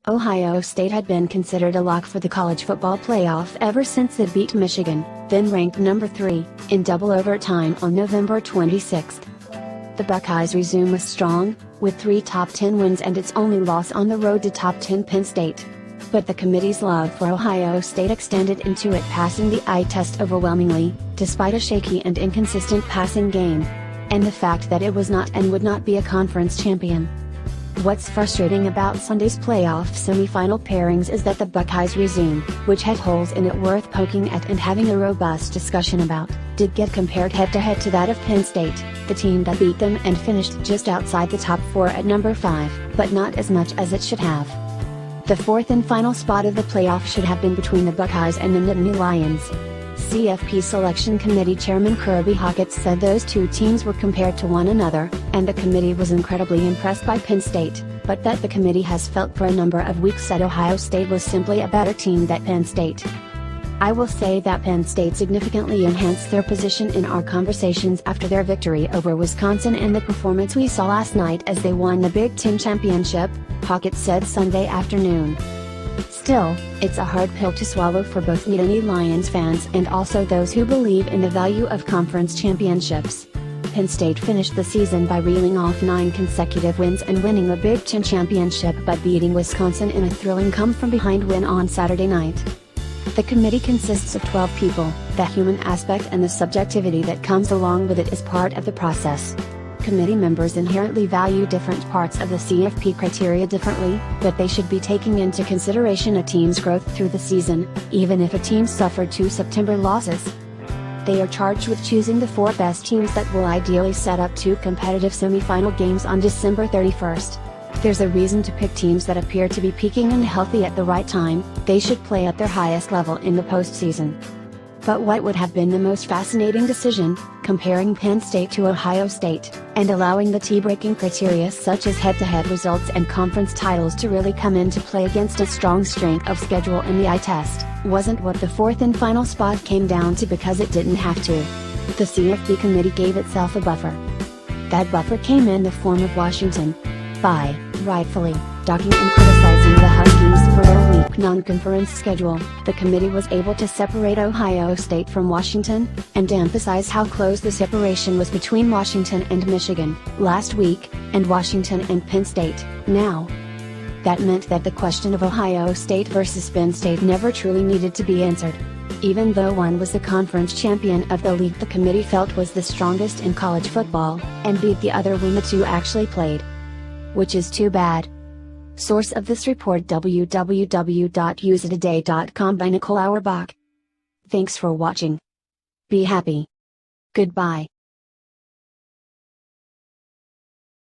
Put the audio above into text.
Ohio State had been considered a lock for the college football playoff ever since it beat Michigan, then ranked number 3, in double overtime on November 26. The Buckeyes' resume was strong, with 3 top 10 wins and its only loss on the road to top 10 Penn State. But the committee's love for Ohio State extended into it passing the eye test overwhelmingly, despite a shaky and inconsistent passing game, and the fact that it was not and would not be a conference champion. What's frustrating about Sunday's playoff semifinal pairings is that the Buckeyes' resume, which had holes in it worth poking at and having a robust discussion about, did get compared head-to-head to that of Penn State, the team that beat them and finished just outside the top 4 at number 5, but not as much as it should have. The fourth and final spot of the playoff should have been between the Buckeyes and the Nittany Lions. CFP Selection Committee Chairman Kirby Hockett said those two teams were compared to one another, and the committee was incredibly impressed by Penn State, but that the committee has felt for a number of weeks that Ohio State was simply a better team than Penn State. I will say that Penn State significantly enhanced their position in our conversations after their victory over Wisconsin and the performance we saw last night as they won the Big Ten championship, Hockett said Sunday afternoon. Still, it's a hard pill to swallow for both Nittany Lions fans and also those who believe in the value of conference championships. Penn State finished the season by reeling off 9 consecutive wins and winning the Big Ten championship but beating Wisconsin in a thrilling come-from-behind win on Saturday night. The committee consists of 12 people. The human aspect and the subjectivity that comes along with it is part of the process. Committee members inherently value different parts of the CFP criteria differently, but they should be taking into consideration a team's growth through the season, even if a team suffered 2 September losses. They are charged with choosing the 4 best teams that will ideally set up 2 competitive semifinal games on December 31st. There's a reason to pick teams that appear to be peaking and healthy at the right time. They should play at their highest level in the postseason. But what would have been the most fascinating decision, comparing Penn State to Ohio State, and allowing the tie-breaking criteria such as head-to-head results and conference titles to really come into play against a strong strength of schedule in the eye test, wasn't what the fourth and final spot came down to because it didn't have to. The CFP committee gave itself a buffer. That buffer came in the form of Washington. By, rightfully, docking and criticizing the Huskies for their weak non-conference schedule, the committee was able to separate Ohio State from Washington, and emphasize how close the separation was between Washington and Michigan, last week, and Washington and Penn State, now. That meant that the question of Ohio State versus Penn State never truly needed to be answered. Even though one was the conference champion of the league the committee felt was the strongest in college football, and beat the other when the two actually played. Which is too bad. Source of this report www.usatoday.com by Nicole Auerbach. Thanks for watching. Be happy. Goodbye.